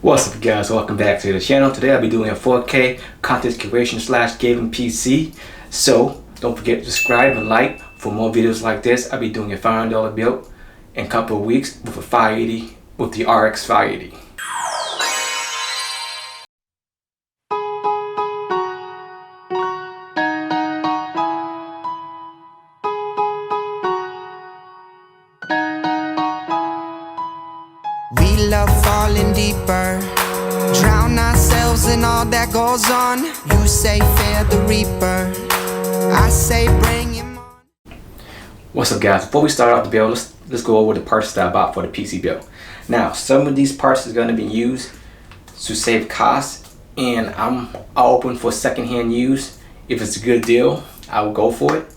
What's up guys, welcome back to the channel. Today I'll be doing a 4K content curation / gaming PC. So don't forget to subscribe and like for more videos like this. I'll be doing a $500 build in a couple of weeks with a 580 with the RX 580. We love falling deeper, drown ourselves in all that goes on. You say fear the reaper, I say bring him on. What's up guys, before we start out the build, let's go over the parts that I bought for the PC build. Now some of these parts is going to be used to save costs, and I'm open for secondhand use. If it's a good deal, I will go for it.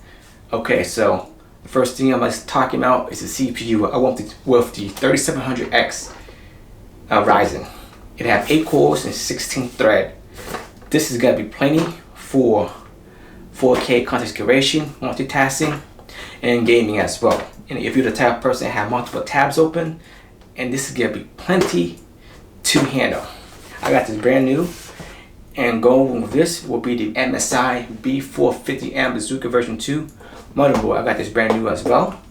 Okay, so the first thing I'm talking about is the CPU. I went with the 3700X Ryzen. It has 8 cores and 16 thread. This is gonna be plenty for 4K content curation, multitasking, and gaming as well. And if you're the type of person that have multiple tabs open, and this is gonna be plenty to handle. I got this brand new, and going with this will be the MSI B450M Bazooka version 2 motherboard. I got this brand new as well.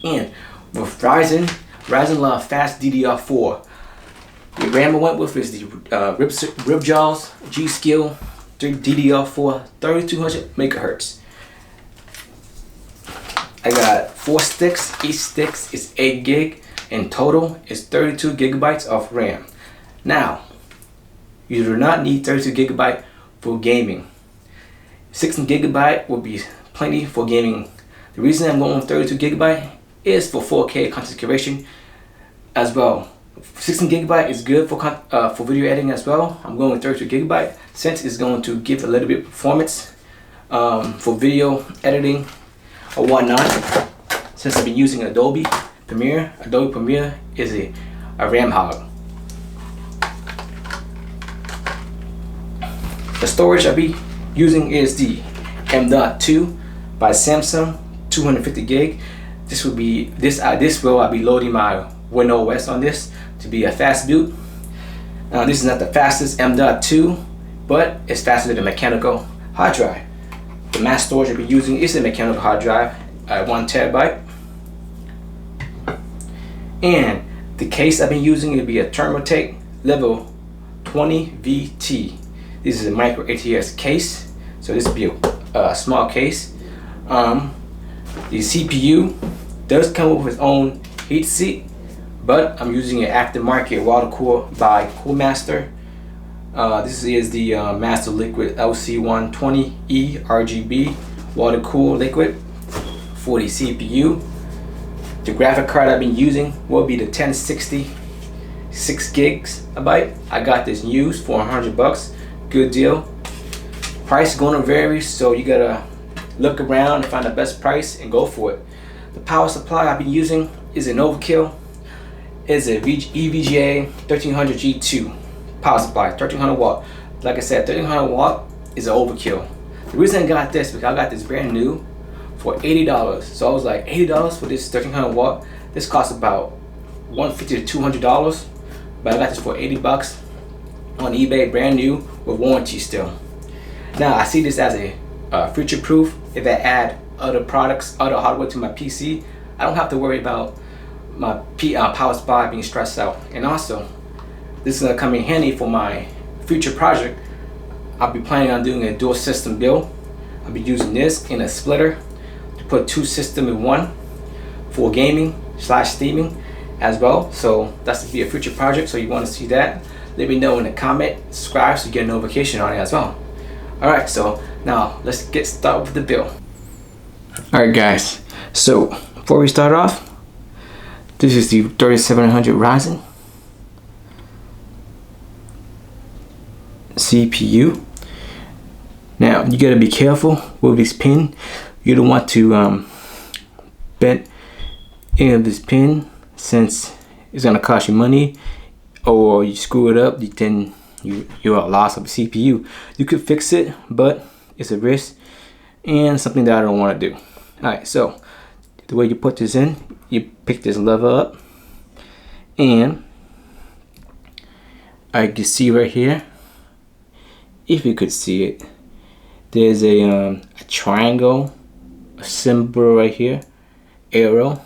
And with Ryzen love fast DDR4. The RAM I went with is the Ripjaws G-Skill DDR4 3200 megahertz. I got 4 sticks. Each stick is 8 gig. In total, it's 32 gigabytes of RAM. Now, you do not need 32 gigabyte for gaming. 16 gigabyte will be plenty for gaming. The reason I'm going with 32 gigabyte is for 4K content curation as well. 16 gigabyte is good for video editing as well. I'm going with 32 gigabyte since it's going to give a little bit of performance for video editing or whatnot. Since I've been using Adobe Premiere is a RAM hog. The storage I'll be using is the M.2 by Samsung, 250 gig. This will be I'll be loading my WinOS on this to be a fast boot. This is not the fastest M.2, but it's faster than the mechanical hard drive. The mass storage I'll be using is a mechanical hard drive at 1 terabyte. And the case I've been using will be a Thermaltake level 20 VT. This is a micro ATX case, so this will be a small case. The CPU does come with its own heat seat, but I'm using an aftermarket water cooler by Coolmaster. This is the Master Liquid LC120E RGB water cooled liquid for the CPU. The graphic card I've been using will be the 1060 6 gigabyte. I got this used for $100. Good deal. Price is going to vary, so you gotta look around and find the best price and go for it. The power supply I've been using is an Overkill. It's a EVGA 1300 G2 power supply, 1300 watt. Like I said, 1300 watt is an Overkill. The reason I got this because I got this brand new for $80. So I was like, $80 for this 1300 watt. This costs about $150 to $200, but I got this for 80 bucks on eBay, brand new with warranty still. Now I see this as a future proof. If I add other products, other hardware to my PC, I don't have to worry about my power supply being stressed out. And also, this is gonna come in handy for my future project. I'll be planning on doing a dual system build. I'll be using this in a splitter to put 2 systems in one for gaming / streaming as well. So that's to be a future project. So you want to see that, let me know in the comment, subscribe so you get a notification on it as well. Alright, so now let's get started with the build. Alright guys, so before we start off, this is the 3700 Ryzen CPU. Now you gotta be careful with this pin. You don't want to bend any of this pin, since it's gonna cost you money, or you screw it up, then you're at loss of the CPU. You could fix it, but it's a risk and something that I don't want to do. Alright, so the way you put this in, you pick this lever up and I can see right here, if you could see it, there's a triangle, a symbol right here, arrow,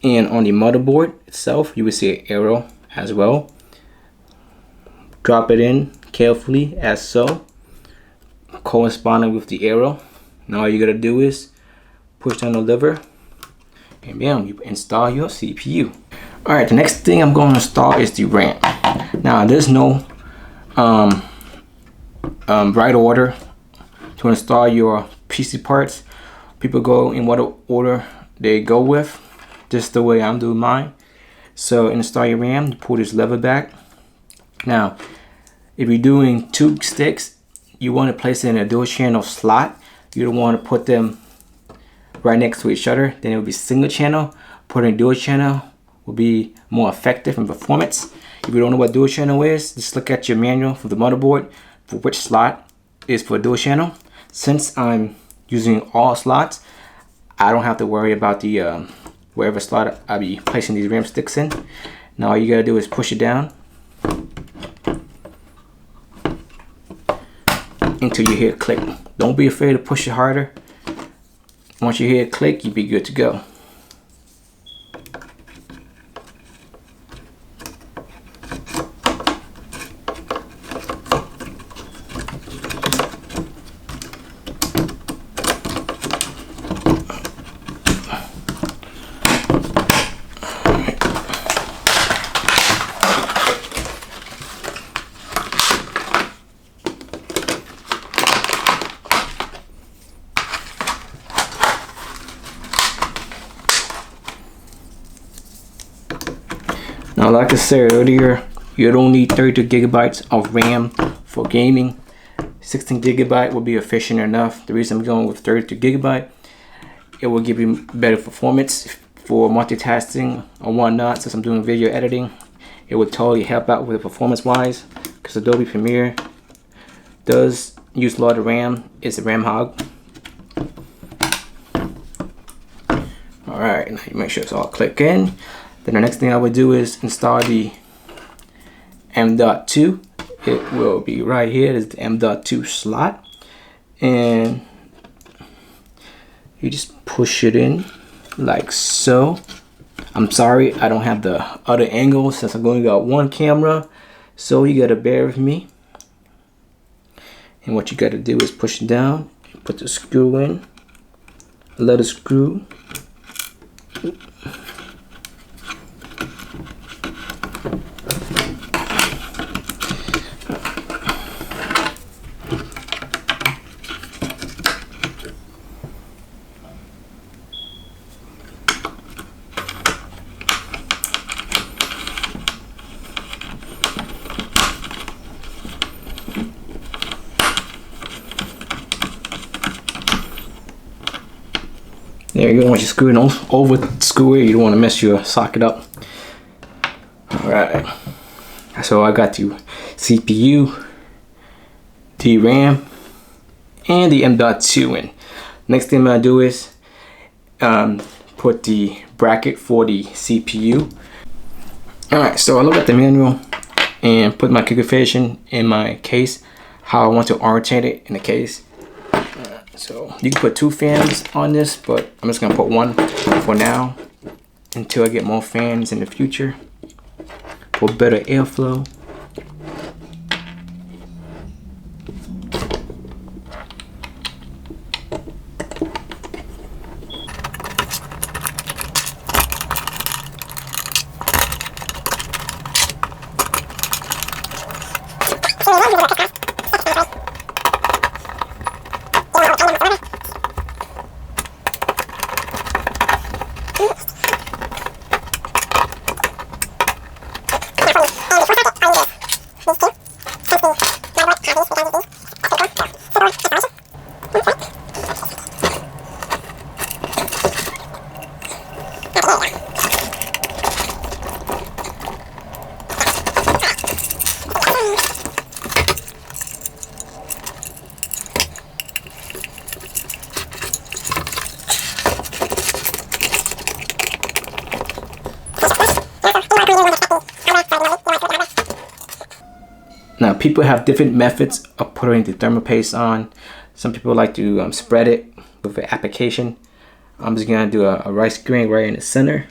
and on the motherboard itself you will see an arrow as well. Drop it in carefully as so, corresponding with the arrow. Now all you gotta do is push down the lever, and bam, you install your CPU. Alright, the next thing I'm going to install is the RAM. Now there's no right order to install your PC parts. People go in what order they go with. Just the way I'm doing mine. So install your RAM, you pull this lever back. Now if you're doing 2 sticks, you want to place it in a dual channel slot. You don't want to put them right next to each other, then it will be single channel. Putting a dual channel will be more effective in performance. If you don't know what dual channel is, just look at your manual for the motherboard for which slot is for dual channel. Since I'm using all slots, I don't have to worry about the wherever slot I'll be placing these RAM sticks in. Now all you gotta do is push it down until you hear it click. Don't be afraid to push it harder. Once you hear it click, you'll be good to go. Now, like I said earlier, you don't need 32 gigabytes of RAM for gaming. 16 gigabyte will be efficient enough. The reason I'm going with 32 gigabyte, it will give you better performance for multitasking or whatnot. Since I'm doing video editing, it would totally help out with the performance wise, because Adobe Premiere does use a lot of RAM. It's a RAM hog. Alright, now you make sure it's all click in. Then the next thing I would do is install the M.2. It will be right here. There's the M.2 slot, and you just push it in like so. I'm sorry, I don't have the other angle since I've only got one camera, so you gotta bear with me. And what you gotta do is push it down, put the screw in, let it screw. There you go. Once you screw it over screw it, you don't want to mess your socket up. Alright, so I got the CPU, the RAM, and the M.2 in. Next thing I'm gonna do is put the bracket for the CPU. Alright, so I look at the manual and put my configuration in my case, how I want to orientate it in the case. So you can put 2 fans on this, but I'm just gonna put 1 for now until I get more fans in the future for better airflow. Now people have different methods of putting the thermal paste on. Some people like to spread it with an application. I'm just gonna do a rice grain right in the center.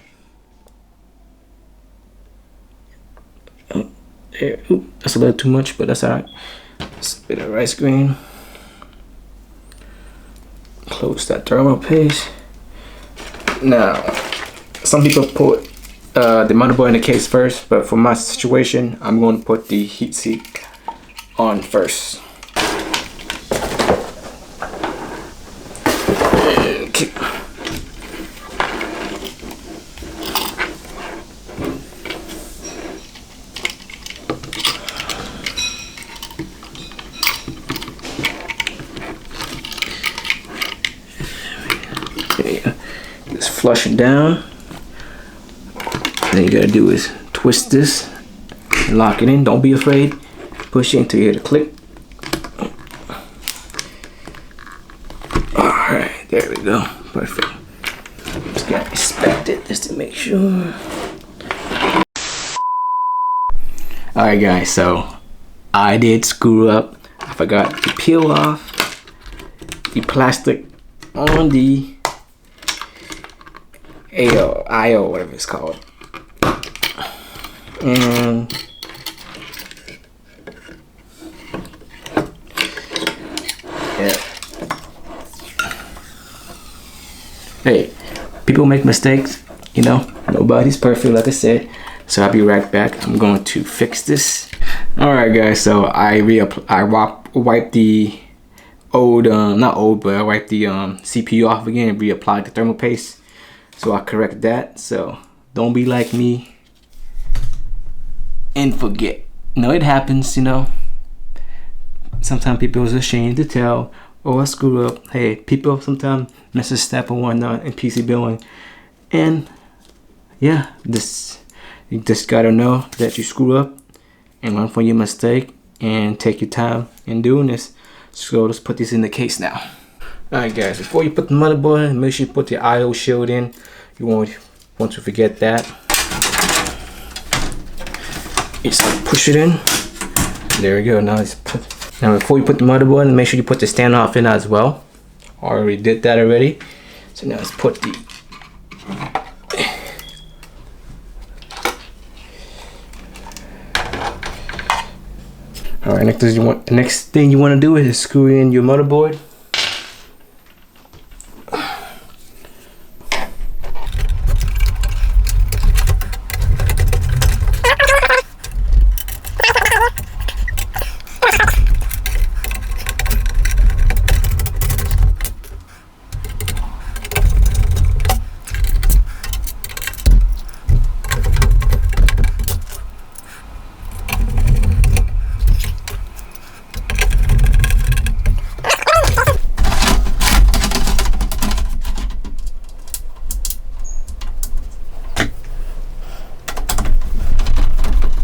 There, that's a little too much, but that's alright. Spit of rice grain. Close that thermal paste. Now, some people put the motherboard in the case first, but for my situation, I'm going to put the heatsink on first. Okay. Just flushing down. Then you gotta do is twist this and lock it in. Don't be afraid. Push it until you hear the click. Alright, there we go. Perfect. Just gotta inspect it just to make sure. Alright guys, so I did screw up. I forgot to peel off the plastic on the IO, whatever it's called. And yeah. Hey, people make mistakes, you know, nobody's perfect, like I said. So I'll be right back. I'm going to fix this. Alright guys, so I wiped the old, not old, but I wiped the CPU off again and reapplied the thermal paste. So I correct that. So don't be like me and forget. No, it happens, you know. Sometimes people is ashamed to tell, oh, I screw up. Hey, people sometimes miss a step and whatnot in PC building. And yeah, you just gotta know that you screw up and learn from your mistake and take your time in doing this. So let's put this in the case now. Alright guys, before you put the motherboard in, make sure you put the IO shield in. You won't want to forget that. Just push it in. There we go. Now before you put the motherboard in, make sure you put the standoff in as well. I already did that already. So now let's put the Alright, the next thing you want to do is screw in your motherboard.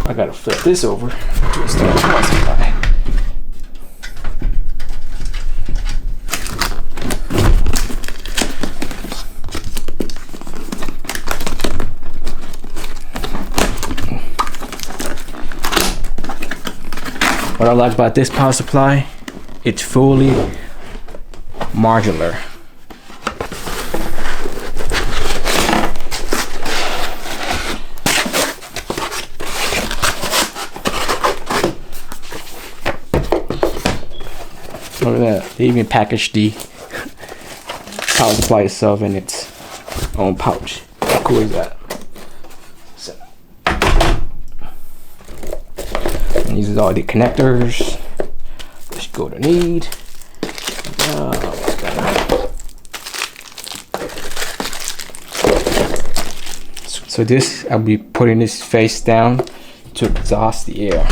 I gotta flip this over to start the power supply. What I like about this power supply, it's fully modular. Look at that. They even packaged the power supply itself in its own pouch. How cool is that? So, and these are all the connectors that you're going to need. So this, I'll be putting this face down to exhaust the air.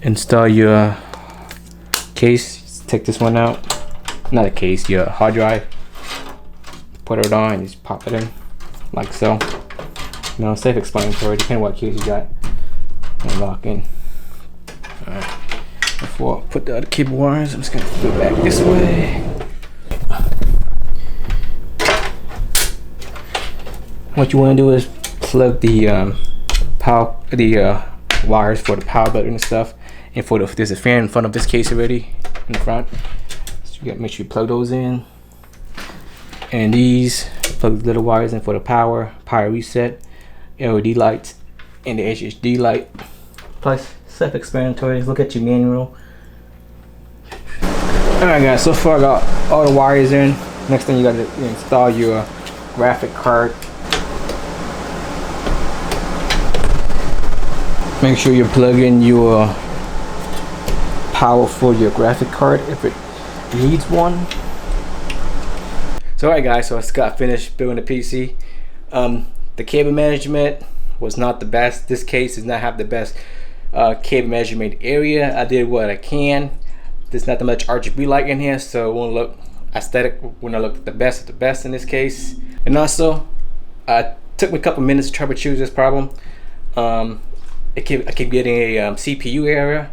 Install your case. Take this one out. Not a case, your hard drive. Put it on and just pop it in like so. You know, self-explanatory, depending on what case you got. And lock in. Alright. Before I put the other cable wires, I'm just gonna go back this way. what you want to do is plug the wires for the power button and stuff, and for there's a fan in front of this case already in the front, so you gotta make sure you plug those in. And these plug the little wires in for the power reset, LED lights, and the HHD light. Plus, self-explanatory. Look at your manual. Alright guys, so far I got all the wires in. Next thing you gotta install your graphic card. Make sure you plug in your power for your graphic card if it needs one. So alright guys, so I just got finished building the PC. The cable management was not the best. This case does not have the best cable measurement area. I did what I can. There's not that much RGB light in here, so it won't look aesthetic when I look at the best of the best in this case. And also, it took me a couple minutes to troubleshoot this problem. I keep getting a CPU error.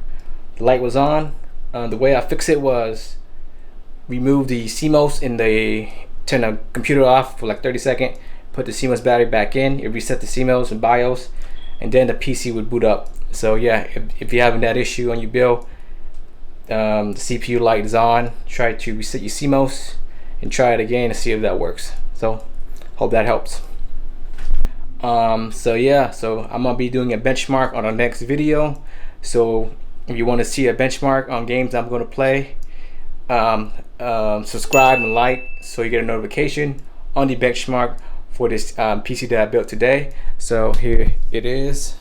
The light was on. The way I fixed it was remove the CMOS and turn the computer off for like 30 seconds, put the CMOS battery back in, it reset the CMOS and BIOS, and then the PC would boot up. So yeah, if you're having that issue on your build, the CPU light is on, try to reset your CMOS and try it again to see if that works. So hope that helps. So yeah, so I'm gonna be doing a benchmark on our next video. So if you want to see a benchmark on games I'm going to play, subscribe and like so you get a notification on the benchmark for this PC that I built today. So here it is.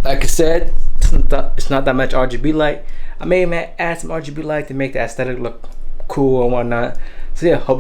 Like I said, it's not that much RGB light. I may add some RGB light to make the aesthetic look cool and whatnot. So yeah, hope